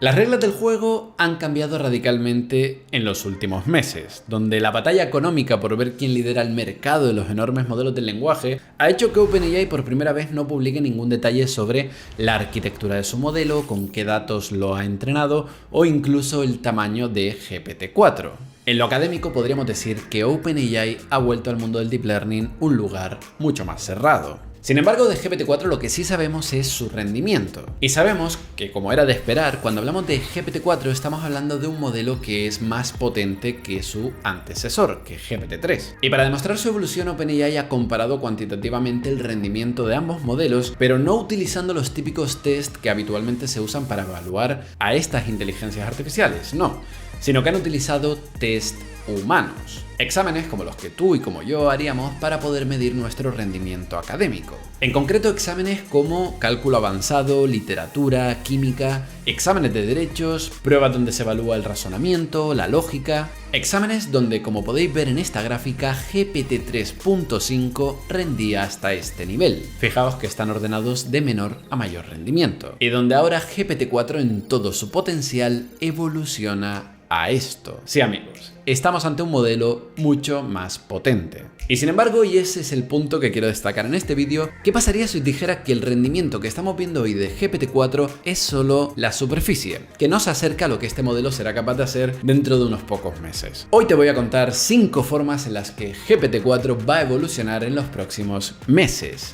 Las reglas del juego han cambiado radicalmente en los últimos meses, donde la batalla económica por ver quién lidera el mercado de los enormes modelos del lenguaje ha hecho que OpenAI por primera vez no publique ningún detalle sobre la arquitectura de su modelo, con qué datos lo ha entrenado o incluso el tamaño de GPT-4. En lo académico podríamos decir que OpenAI ha vuelto al mundo del Deep Learning un lugar mucho más cerrado. Sin embargo, de GPT-4 lo que sí sabemos es su rendimiento. Y sabemos que, como era de esperar, cuando hablamos de GPT-4 estamos hablando de un modelo que es más potente que su antecesor, que GPT-3. Y para demostrar su evolución, OpenAI ha comparado cuantitativamente el rendimiento de ambos modelos, pero no utilizando los típicos test que habitualmente se usan para evaluar a estas inteligencias artificiales, no, sino que han utilizado test humanos. Exámenes como los que tú y como yo haríamos para poder medir nuestro rendimiento académico. En concreto, exámenes como cálculo avanzado, literatura, química, exámenes de derechos, pruebas donde se evalúa el razonamiento, la lógica. Exámenes donde, como podéis ver en esta gráfica, GPT 3.5 rendía hasta este nivel. Fijaos que están ordenados de menor a mayor rendimiento. Y donde ahora GPT-4 en todo su potencial evoluciona a esto. Sí, amigos, estamos ante un modelo mucho más potente. Y sin embargo, y ese es el punto que quiero destacar en este vídeo, ¿qué pasaría si os dijera que el rendimiento que estamos viendo hoy de GPT-4 es solo la superficie, que no se acerca a lo que este modelo será capaz de hacer dentro de unos pocos meses? Hoy te voy a contar 5 formas en las que GPT-4 va a evolucionar en los próximos meses.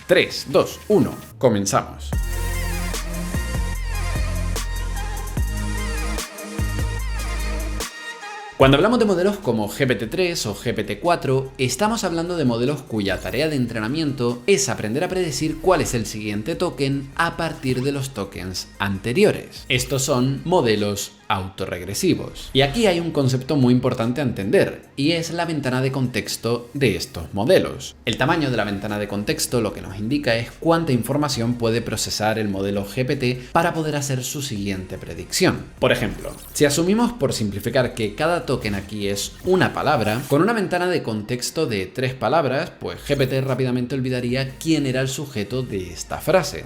3, 2, 1, comenzamos. Cuando hablamos de modelos como GPT-3 o GPT-4, estamos hablando de modelos cuya tarea de entrenamiento es aprender a predecir cuál es el siguiente token a partir de los tokens anteriores. Estos son modelos autorregresivos. Y aquí hay un concepto muy importante a entender, y es la ventana de contexto de estos modelos. El tamaño de la ventana de contexto lo que nos indica es cuánta información puede procesar el modelo GPT para poder hacer su siguiente predicción. Por ejemplo, si asumimos por simplificar que cada token aquí es una palabra, con una ventana de contexto de 3 palabras, pues GPT rápidamente olvidaría quién era el sujeto de esta frase.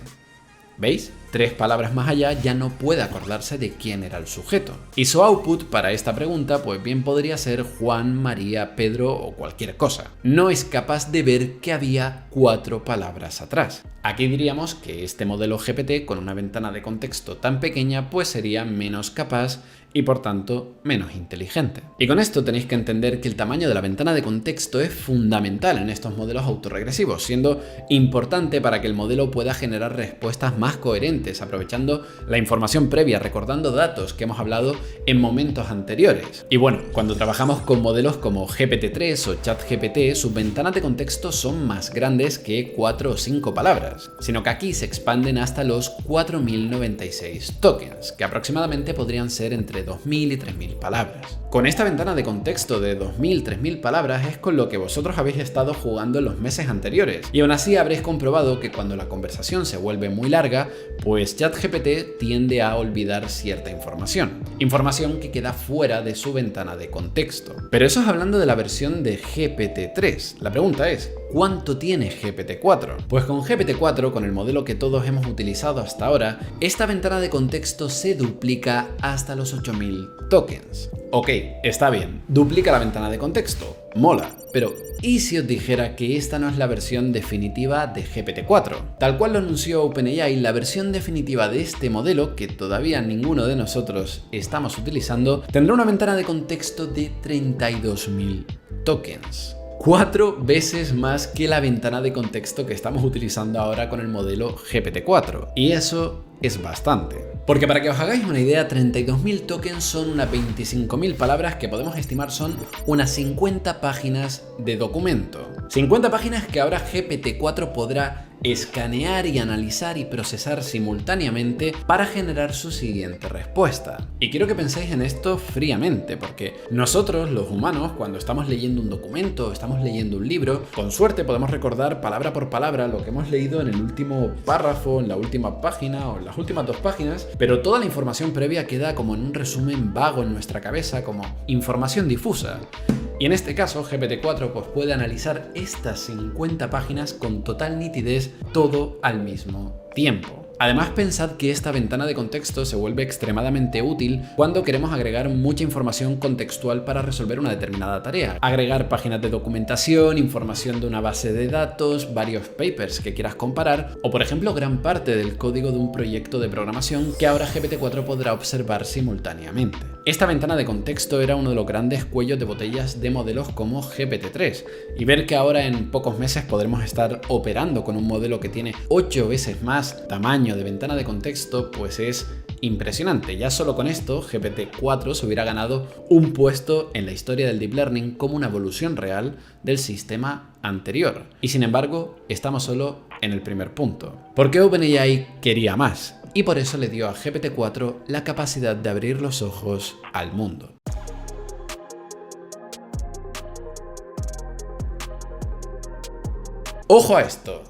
¿Veis? 3 palabras más allá ya no puede acordarse de quién era el sujeto. Y su output para esta pregunta pues bien podría ser Juan, María, Pedro o cualquier cosa. No es capaz de ver que había 4 palabras atrás. Aquí diríamos que este modelo GPT con una ventana de contexto tan pequeña pues sería menos capaz y por tanto menos inteligente. Y con esto tenéis que entender que el tamaño de la ventana de contexto es fundamental en estos modelos autorregresivos, siendo importante para que el modelo pueda generar respuestas más coherentes, aprovechando la información previa, recordando datos que hemos hablado en momentos anteriores. Y bueno, cuando trabajamos con modelos como GPT-3 o ChatGPT, sus ventanas de contexto son más grandes que 4 o 5 palabras, sino que aquí se expanden hasta los 4096 tokens, que aproximadamente podrían ser entre 2000 y 3000 palabras. Con esta ventana de contexto de 2000, 3000 palabras es con lo que vosotros habéis estado jugando en los meses anteriores, y aún así habréis comprobado que cuando la conversación se vuelve muy larga, pues ChatGPT tiende a olvidar cierta información que queda fuera de su ventana de contexto. Pero eso es hablando de la versión de GPT-3. La pregunta es, ¿cuánto tiene GPT-4? Pues con GPT-4, con el modelo que todos hemos utilizado hasta ahora, esta ventana de contexto se duplica hasta los 8000 tokens. Ok, está bien, duplica la ventana de contexto, mola, pero ¿y si os dijera que esta no es la versión definitiva de GPT-4? Tal cual lo anunció OpenAI, la versión definitiva de este modelo, que todavía ninguno de nosotros estamos utilizando, tendrá una ventana de contexto de 32.000 tokens. 4 veces más que la ventana de contexto que estamos utilizando ahora con el modelo GPT-4. Y eso es bastante. Porque para que os hagáis una idea, 32.000 tokens son unas 25.000 palabras que podemos estimar son unas 50 páginas de documento. 50 páginas que ahora GPT-4 podrá escanear y analizar y procesar simultáneamente para generar su siguiente respuesta. Y quiero que penséis en esto fríamente, porque nosotros, los humanos, cuando estamos leyendo un documento o estamos leyendo un libro, con suerte podemos recordar palabra por palabra lo que hemos leído en el último párrafo, en la última página o en las últimas 2 páginas, pero toda la información previa queda como en un resumen vago en nuestra cabeza, como información difusa. Y en este caso, GPT-4 pues puede analizar estas 50 páginas con total nitidez todo al mismo tiempo. Además, pensad que esta ventana de contexto se vuelve extremadamente útil cuando queremos agregar mucha información contextual para resolver una determinada tarea. Agregar páginas de documentación, información de una base de datos, varios papers que quieras comparar, o por ejemplo gran parte del código de un proyecto de programación que ahora GPT-4 podrá observar simultáneamente. Esta ventana de contexto era uno de los grandes cuellos de botellas de modelos como GPT-3, y ver que ahora en pocos meses podremos estar operando con un modelo que tiene 8 veces más tamaño de ventana de contexto, pues es impresionante. Ya solo con esto, GPT-4 se hubiera ganado un puesto en la historia del Deep Learning como una evolución real del sistema anterior. Y sin embargo, estamos solo en el primer punto. Porque OpenAI quería más, y por eso le dio a GPT-4 la capacidad de abrir los ojos al mundo. ¡Ojo a esto!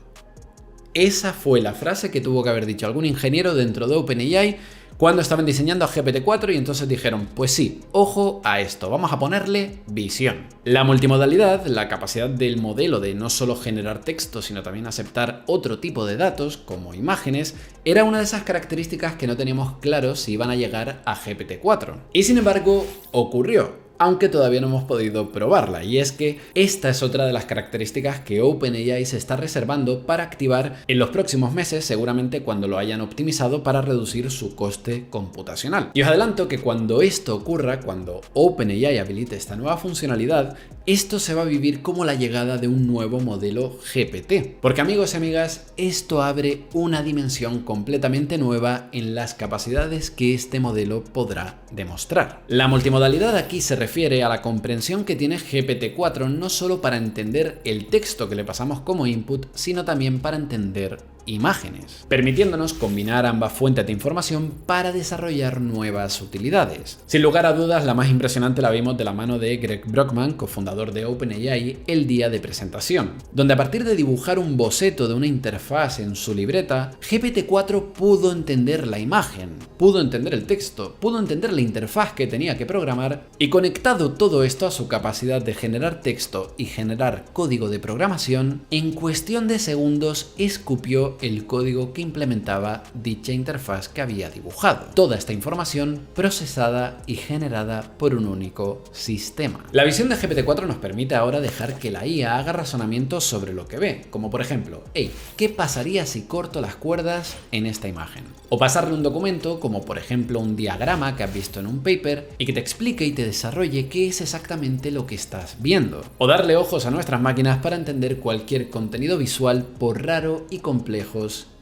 Esa fue la frase que tuvo que haber dicho algún ingeniero dentro de OpenAI cuando estaban diseñando a GPT-4 y entonces dijeron, pues sí, ojo a esto, vamos a ponerle visión. La multimodalidad, la capacidad del modelo de no solo generar texto, sino también aceptar otro tipo de datos, como imágenes, era una de esas características que no teníamos claro si iban a llegar a GPT-4. Y sin embargo, ocurrió. Aunque todavía no hemos podido probarla, y es que esta es otra de las características que OpenAI se está reservando para activar en los próximos meses, seguramente cuando lo hayan optimizado para reducir su coste computacional. Y os adelanto que cuando esto ocurra, cuando OpenAI habilite esta nueva funcionalidad, esto se va a vivir como la llegada de un nuevo modelo GPT. Porque amigos y amigas, esto abre una dimensión completamente nueva en las capacidades que este modelo podrá demostrar. La multimodalidad aquí se refiere a la comprensión que tiene GPT-4 no solo para entender el texto que le pasamos como input, sino también para entender imágenes, permitiéndonos combinar ambas fuentes de información para desarrollar nuevas utilidades. Sin lugar a dudas, la más impresionante la vimos de la mano de Greg Brockman, cofundador de OpenAI, el día de presentación, donde a partir de dibujar un boceto de una interfaz en su libreta, GPT-4 pudo entender la imagen, pudo entender el texto, pudo entender la interfaz que tenía que programar, y conectado todo esto a su capacidad de generar texto y generar código de programación, en cuestión de segundos escupió el código que implementaba dicha interfaz que había dibujado. Toda esta información procesada y generada por un único sistema. La visión de GPT-4 nos permite ahora dejar que la IA haga razonamientos sobre lo que ve, como por ejemplo, hey, ¿qué pasaría si corto las cuerdas en esta imagen? O pasarle un documento, como por ejemplo un diagrama que has visto en un paper, y que te explique y te desarrolle qué es exactamente lo que estás viendo. O darle ojos a nuestras máquinas para entender cualquier contenido visual, por raro y complejo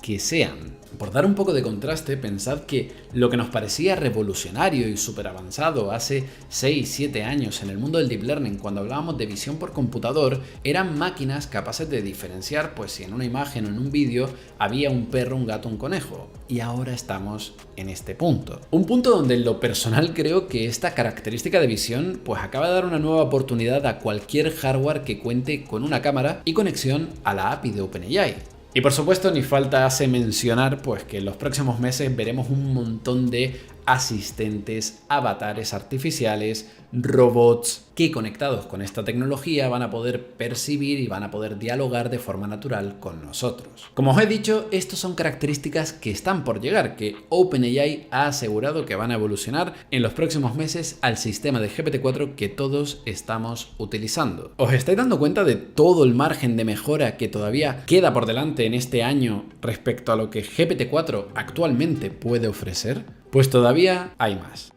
que sean. Por dar un poco de contraste, pensad que lo que nos parecía revolucionario y súper avanzado hace 6-7 años en el mundo del Deep Learning, cuando hablábamos de visión por computador, eran máquinas capaces de diferenciar pues si en una imagen o en un vídeo había un perro, un gato, un conejo. Y ahora estamos en este punto. Un punto donde en lo personal creo que esta característica de visión pues acaba de dar una nueva oportunidad a cualquier hardware que cuente con una cámara y conexión a la API de OpenAI. Y por supuesto ni falta hace mencionar pues que en los próximos meses veremos un montón de asistentes, avatares artificiales, robots que conectados con esta tecnología van a poder percibir y van a poder dialogar de forma natural con nosotros. Como os he dicho, estas son características que están por llegar, que OpenAI ha asegurado que van a evolucionar en los próximos meses al sistema de GPT-4 que todos estamos utilizando. ¿Os estáis dando cuenta de todo el margen de mejora que todavía queda por delante en este año respecto a lo que GPT-4 actualmente puede ofrecer? Pues todavía hay más.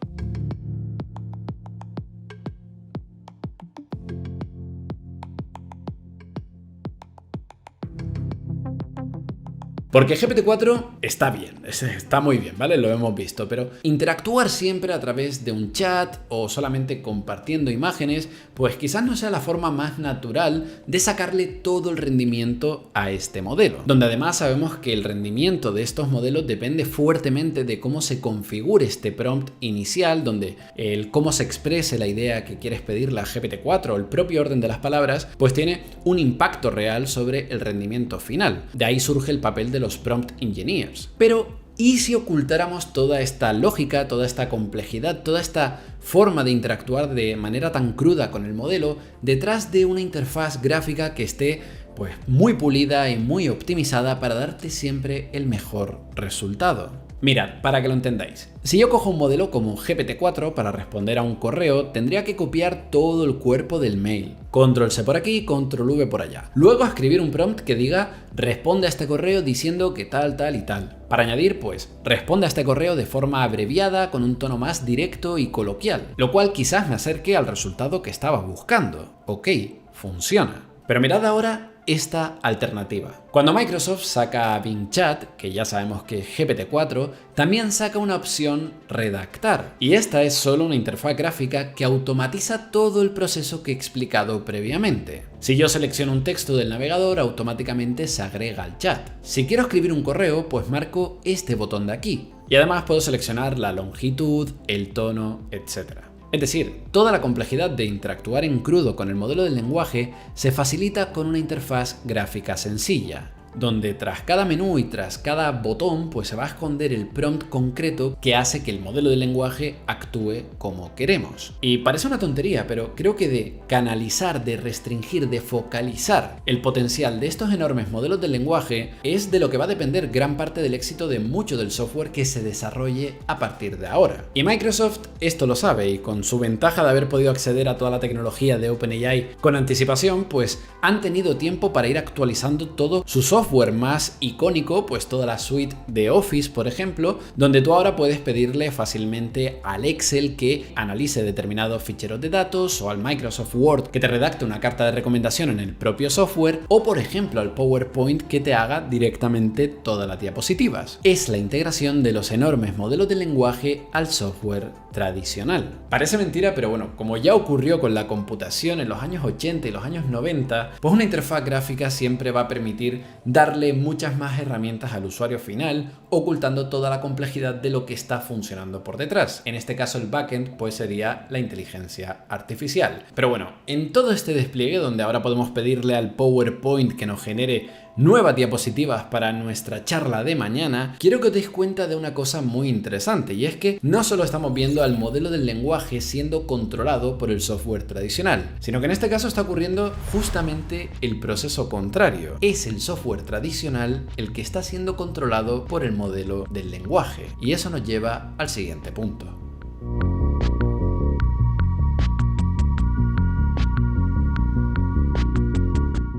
Porque GPT-4 está bien, está muy bien, ¿vale? Lo hemos visto, pero interactuar siempre a través de un chat o solamente compartiendo imágenes, pues quizás no sea la forma más natural de sacarle todo el rendimiento a este modelo. Donde además sabemos que el rendimiento de estos modelos depende fuertemente de cómo se configure este prompt inicial, donde el cómo se exprese la idea que quieres pedirle a GPT-4 o el propio orden de las palabras, pues tiene un impacto real sobre el rendimiento final. De ahí surge el papel de los prompt engineers. Pero ¿y si ocultáramos toda esta lógica, toda esta complejidad, toda esta forma de interactuar de manera tan cruda con el modelo detrás de una interfaz gráfica que esté pues muy pulida y muy optimizada para darte siempre el mejor resultado. Mirad, para que lo entendáis, si yo cojo un modelo como GPT-4 para responder a un correo, tendría que copiar todo el cuerpo del mail. Control-C por aquí, Control-V por allá. Luego escribir un prompt que diga, responde a este correo diciendo que tal, tal y tal. Para añadir, pues, responde a este correo de forma abreviada, con un tono más directo y coloquial, lo cual quizás me acerque al resultado que estaba buscando. Ok, funciona. Pero mirad ahora esta alternativa. Cuando Microsoft saca Bing Chat, que ya sabemos que es GPT-4, también saca una opción redactar. Y esta es solo una interfaz gráfica que automatiza todo el proceso que he explicado previamente. Si yo selecciono un texto del navegador, automáticamente se agrega al chat. Si quiero escribir un correo, pues marco este botón de aquí. Y además puedo seleccionar la longitud, el tono, etc. Es decir, toda la complejidad de interactuar en crudo con el modelo del lenguaje se facilita con una interfaz gráfica sencilla, donde tras cada menú y tras cada botón pues se va a esconder el prompt concreto que hace que el modelo del lenguaje actúe como queremos. Y parece una tontería, pero creo que de canalizar, de restringir, de focalizar el potencial de estos enormes modelos del lenguaje es de lo que va a depender gran parte del éxito de mucho del software que se desarrolle a partir de ahora. Y Microsoft esto lo sabe, y con su ventaja de haber podido acceder a toda la tecnología de OpenAI con anticipación, pues han tenido tiempo para ir actualizando todo su software más icónico, pues toda la suite de Office, por ejemplo, donde tú ahora puedes pedirle fácilmente al Excel que analice determinados ficheros de datos, o al Microsoft Word que te redacte una carta de recomendación en el propio software, o por ejemplo al PowerPoint que te haga directamente todas las diapositivas. Es la integración de los enormes modelos de lenguaje al software tradicional. Parece mentira, pero bueno, como ya ocurrió con la computación en los años 80 y los años 90, pues una interfaz gráfica siempre va a permitir darle muchas más herramientas al usuario final, ocultando toda la complejidad de lo que está funcionando por detrás. En este caso el backend pues sería la inteligencia artificial. Pero bueno, en todo este despliegue donde ahora podemos pedirle al PowerPoint que nos genere nuevas diapositivas para nuestra charla de mañana, quiero que os deis cuenta de una cosa muy interesante, y es que no solo estamos viendo al modelo del lenguaje siendo controlado por el software tradicional, sino que en este caso está ocurriendo justamente el proceso contrario. Es el software tradicional el que está siendo controlado por el modelo del lenguaje, y eso nos lleva al siguiente punto.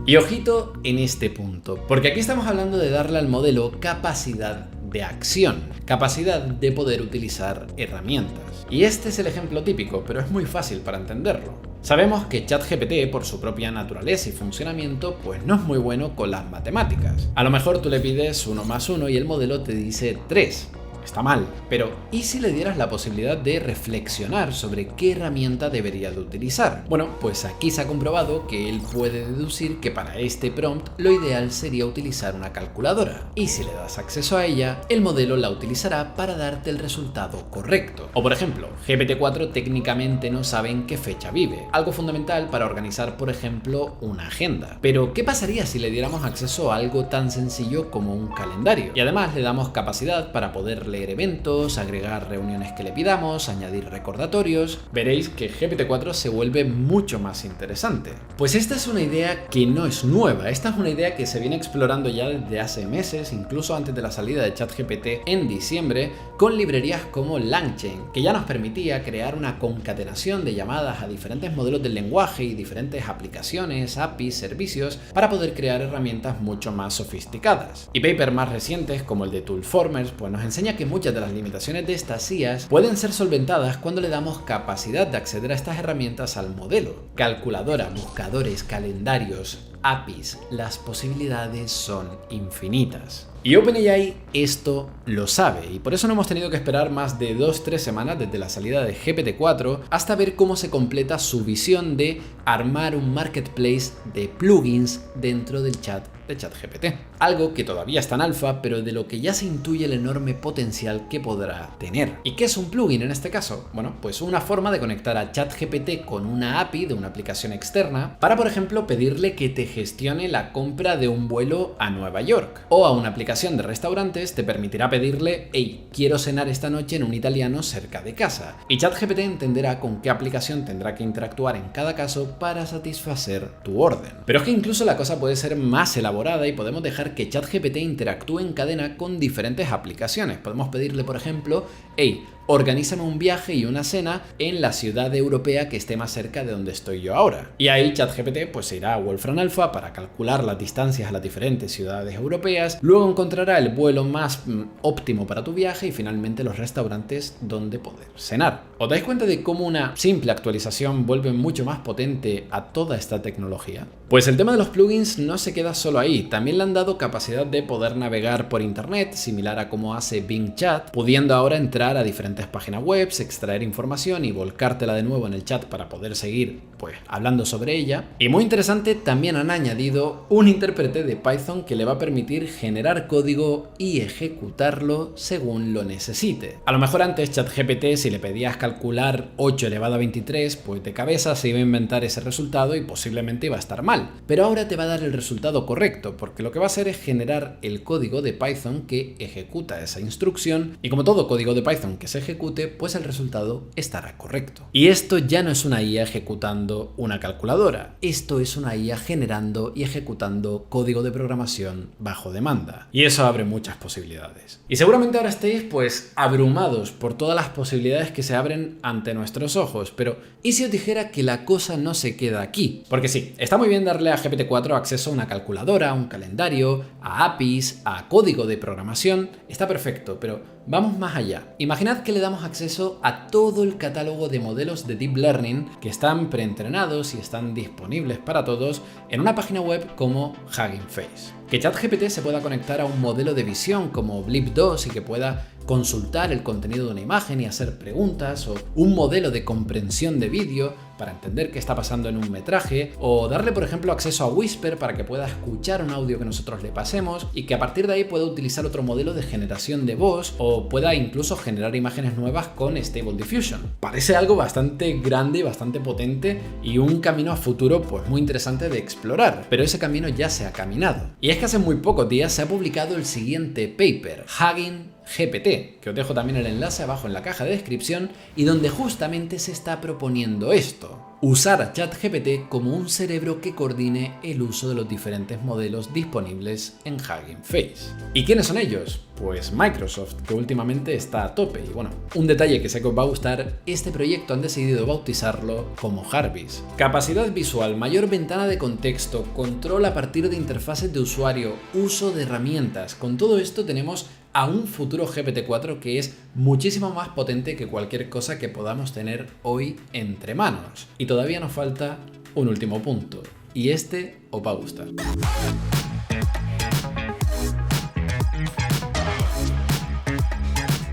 Y ojito en este punto, porque aquí estamos hablando de darle al modelo capacidad de acción, capacidad de poder utilizar herramientas. Y este es el ejemplo típico, pero es muy fácil para entenderlo. Sabemos que ChatGPT, por su propia naturaleza y funcionamiento, pues no es muy bueno con las matemáticas. A lo mejor tú le pides 1 más 1 y el modelo te dice 3. Está mal, pero ¿y si le dieras la posibilidad de reflexionar sobre qué herramienta debería de utilizar? Bueno, pues aquí se ha comprobado que él puede deducir que para este prompt lo ideal sería utilizar una calculadora, y si le das acceso a ella, el modelo la utilizará para darte el resultado correcto. O por ejemplo, GPT-4 técnicamente no sabe en qué fecha vive, algo fundamental para organizar, por ejemplo, una agenda. Pero ¿qué pasaría si le diéramos acceso a algo tan sencillo como un calendario? Y además le damos capacidad para poder leer eventos, agregar reuniones que le pidamos, añadir recordatorios. Veréis que GPT-4 se vuelve mucho más interesante. Pues esta es una idea que no es nueva, esta es una idea que se viene explorando ya desde hace meses, incluso antes de la salida de ChatGPT en diciembre, con librerías como LangChain, que ya nos permitía crear una concatenación de llamadas a diferentes modelos del lenguaje y diferentes aplicaciones, APIs, servicios, para poder crear herramientas mucho más sofisticadas. Y papers más recientes, como el de Toolformers, pues nos enseña que muchas de las limitaciones de estas IAs pueden ser solventadas cuando le damos capacidad de acceder a estas herramientas al modelo. Calculadora, buscadores, calendarios, APIs, las posibilidades son infinitas. Y OpenAI esto lo sabe, y por eso no hemos tenido que esperar más de 2-3 semanas desde la salida de GPT-4 hasta ver cómo se completa su visión de armar un marketplace de plugins dentro del chat de ChatGPT. Algo que todavía está en alfa, pero de lo que ya se intuye el enorme potencial que podrá tener. ¿Y qué es un plugin en este caso? Bueno, pues una forma de conectar a ChatGPT con una API de una aplicación externa para, por ejemplo, pedirle que te gestione la compra de un vuelo a Nueva York. O a una aplicación de restaurantes te permitirá pedirle: hey, quiero cenar esta noche en un italiano cerca de casa. Y ChatGPT entenderá con qué aplicación tendrá que interactuar en cada caso para satisfacer tu orden. Pero es que incluso la cosa puede ser más elaborada y podemos dejar que ChatGPT interactúe en cadena con diferentes aplicaciones. Podemos pedirle, por ejemplo: hey, organízame un viaje y una cena en la ciudad europea que esté más cerca de donde estoy yo ahora. Y ahí ChatGPT pues se irá a Wolfram Alpha para calcular las distancias a las diferentes ciudades europeas, luego encontrará el vuelo más óptimo para tu viaje y finalmente los restaurantes donde poder cenar. ¿Os dais cuenta de cómo una simple actualización vuelve mucho más potente a toda esta tecnología? Pues el tema de los plugins no se queda solo ahí, también le han dado capacidad de poder navegar por internet, similar a como hace Bing Chat, pudiendo ahora entrar a diferentes páginas web, extraer información y volcártela de nuevo en el chat para poder seguir pues hablando sobre ella. Y muy interesante, también han añadido un intérprete de Python que le va a permitir generar código y ejecutarlo según lo necesite. A lo mejor antes ChatGPT, si le pedías calcular 8 elevado a 23, pues de cabeza se iba a inventar ese resultado y posiblemente iba a estar mal. Pero ahora te va a dar el resultado correcto, porque lo que va a hacer es generar el código de Python que ejecuta esa instrucción, y como todo código de Python que se ejecute, pues el resultado estará correcto. Y esto ya no es una IA ejecutando una calculadora, esto es una IA generando y ejecutando código de programación bajo demanda. Y eso abre muchas posibilidades. Y seguramente ahora estéis pues abrumados por todas las posibilidades que se abren ante nuestros ojos, pero ¿y si os dijera que la cosa no se queda aquí? Porque sí, está muy bien darle a GPT-4 acceso a una calculadora, a un calendario, a APIs, a código de programación, está perfecto, pero vamos más allá. Imaginad que le damos acceso a todo el catálogo de modelos de Deep Learning que están preentrenados y están disponibles para todos en una página web como Hugging Face. Que ChatGPT se pueda conectar a un modelo de visión como Blip 2 y que pueda consultar el contenido de una imagen y hacer preguntas, o un modelo de comprensión de vídeo para entender qué está pasando en un metraje, o darle por ejemplo acceso a Whisper para que pueda escuchar un audio que nosotros le pasemos y que a partir de ahí pueda utilizar otro modelo de generación de voz, o pueda incluso generar imágenes nuevas con Stable Diffusion. Parece algo bastante grande y bastante potente y un camino a futuro pues muy interesante de explorar, pero ese camino ya se ha caminado. Y es que hace muy pocos días se ha publicado el siguiente paper, Hugging GPT, que os dejo también el enlace abajo en la caja de descripción, y donde justamente se está proponiendo esto: usar a ChatGPT como un cerebro que coordine el uso de los diferentes modelos disponibles en Hugging Face. ¿Y quiénes son ellos? Pues Microsoft, que últimamente está a tope. Y bueno, un detalle que sé que os va a gustar, este proyecto han decidido bautizarlo como Jarvis. Capacidad visual, mayor ventana de contexto, control a partir de interfaces de usuario, uso de herramientas. Con todo esto tenemos a un futuro GPT-4 que es muchísimo más potente que cualquier cosa que podamos tener hoy entre manos. Y todavía nos falta un último punto, y este os va a gustar.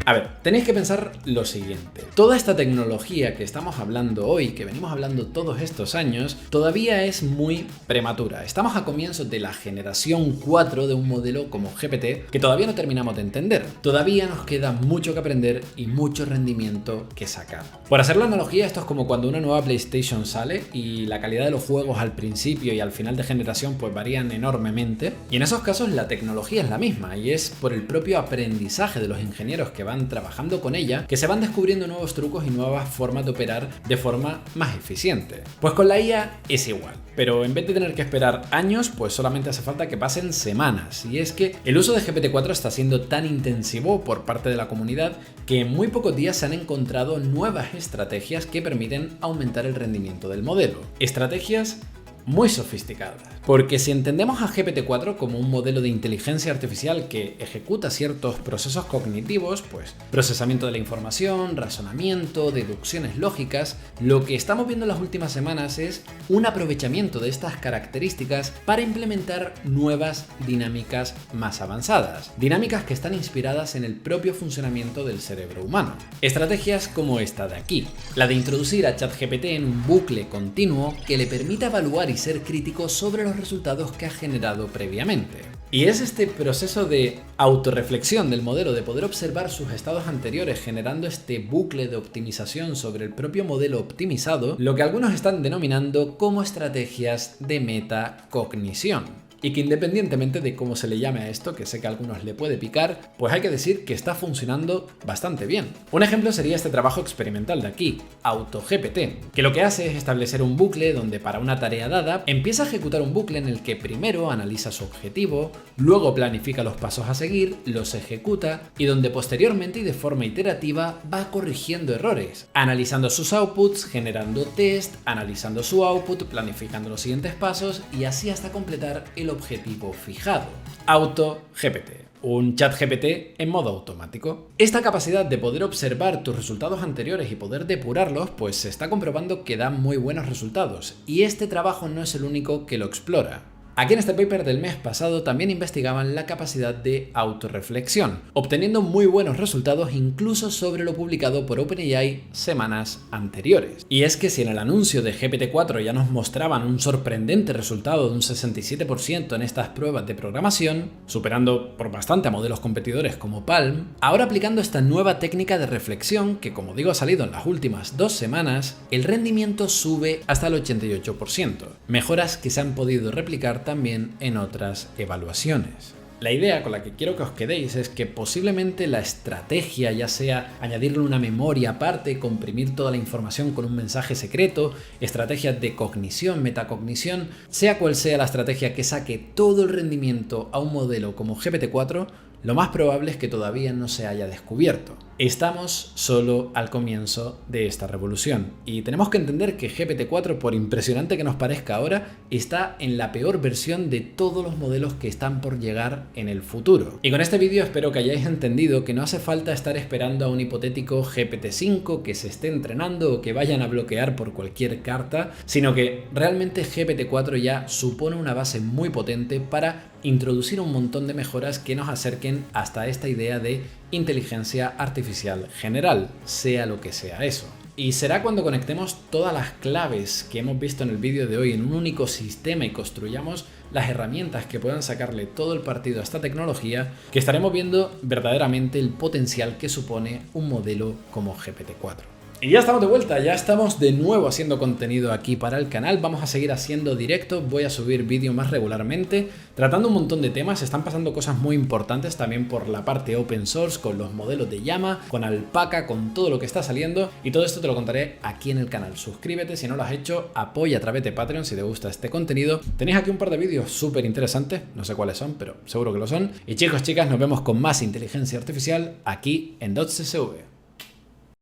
A ver, tenéis que pensar lo siguiente. Toda esta tecnología que estamos hablando hoy, que venimos hablando todos estos años, todavía es muy prematura. Estamos a comienzos de la generación 4 de un modelo como GPT que todavía no terminamos de entender. Todavía nos queda mucho que aprender y mucho rendimiento que sacar. Por hacer la analogía, esto es como cuando una nueva PlayStation sale y la calidad de los juegos al principio y al final de generación pues varían enormemente. Y en esos casos la tecnología es la misma, y es por el propio aprendizaje de los ingenieros que van trabajando con ella que se van descubriendo nuevos trucos y nuevas formas de operar de forma más eficiente. Pues con la IA es igual, pero en vez de tener que esperar años, pues solamente hace falta que pasen semanas. Y es que el uso de GPT-4 está siendo tan intensivo por parte de la comunidad que en muy pocos días se han encontrado nuevas estrategias que permiten aumentar el rendimiento del modelo. Estrategias muy sofisticadas. Porque si entendemos a GPT-4 como un modelo de inteligencia artificial que ejecuta ciertos procesos cognitivos, pues procesamiento de la información, razonamiento, deducciones lógicas, lo que estamos viendo en las últimas semanas es un aprovechamiento de estas características para implementar nuevas dinámicas más avanzadas. Dinámicas que están inspiradas en el propio funcionamiento del cerebro humano. Estrategias como esta de aquí, la de introducir a ChatGPT en un bucle continuo que le permita evaluar y ser crítico sobre los resultados que ha generado previamente. Y es este proceso de autorreflexión del modelo, de poder observar sus estados anteriores generando este bucle de optimización sobre el propio modelo optimizado, lo que algunos están denominando como estrategias de metacognición. Y que independientemente de cómo se le llame a esto, que sé que a algunos le puede picar, pues hay que decir que está funcionando bastante bien. Un ejemplo sería este trabajo experimental de aquí, AutoGPT, que lo que hace es establecer un bucle donde para una tarea dada empieza a ejecutar un bucle en el que primero analiza su objetivo, luego planifica los pasos a seguir, los ejecuta y donde posteriormente y de forma iterativa va corrigiendo errores, analizando sus outputs, generando test, analizando su output, planificando los siguientes pasos y así hasta completar el objetivo fijado. AutoGPT, un chat GPT en modo automático. Esta capacidad de poder observar tus resultados anteriores y poder depurarlos, pues se está comprobando que da muy buenos resultados, y este trabajo no es el único que lo explora. Aquí en este paper del mes pasado también investigaban la capacidad de autorreflexión, obteniendo muy buenos resultados incluso sobre lo publicado por OpenAI semanas anteriores. Y es que si en el anuncio de GPT-4 ya nos mostraban un sorprendente resultado de un 67% en estas pruebas de programación, superando por bastante a modelos competidores como Palm, ahora aplicando esta nueva técnica de reflexión que, como digo, ha salido en las últimas 2 semanas, el rendimiento sube hasta el 88%, mejoras que se han podido replicar también en otras evaluaciones. La idea con la que quiero que os quedéis es que posiblemente la estrategia, ya sea añadirle una memoria aparte, comprimir toda la información con un mensaje secreto, estrategias de cognición, metacognición, sea cual sea la estrategia que saque todo el rendimiento a un modelo como GPT-4, lo más probable es que todavía no se haya descubierto. Estamos solo al comienzo de esta revolución y tenemos que entender que GPT-4, por impresionante que nos parezca ahora, está en la peor versión de todos los modelos que están por llegar en el futuro. Y con este vídeo espero que hayáis entendido que no hace falta estar esperando a un hipotético GPT-5 que se esté entrenando o que vayan a bloquear por cualquier carta, sino que realmente GPT-4 ya supone una base muy potente para introducir un montón de mejoras que nos acerquen hasta esta idea de inteligencia artificial general, sea lo que sea eso. Y será cuando conectemos todas las claves que hemos visto en el vídeo de hoy en un único sistema y construyamos las herramientas que puedan sacarle todo el partido a esta tecnología, que estaremos viendo verdaderamente el potencial que supone un modelo como GPT-4. Y ya estamos de vuelta, ya estamos de nuevo haciendo contenido aquí para el canal, vamos a seguir haciendo directos, voy a subir vídeo más regularmente, tratando un montón de temas, están pasando cosas muy importantes también por la parte open source, con los modelos de llama, con Alpaca, con todo lo que está saliendo, y todo esto te lo contaré aquí en el canal. Suscríbete si no lo has hecho, apoya a través de Patreon si te gusta este contenido. Tenéis aquí un par de vídeos súper interesantes, no sé cuáles son, pero seguro que lo son. Y chicos, chicas, nos vemos con más inteligencia artificial aquí en DotsSV.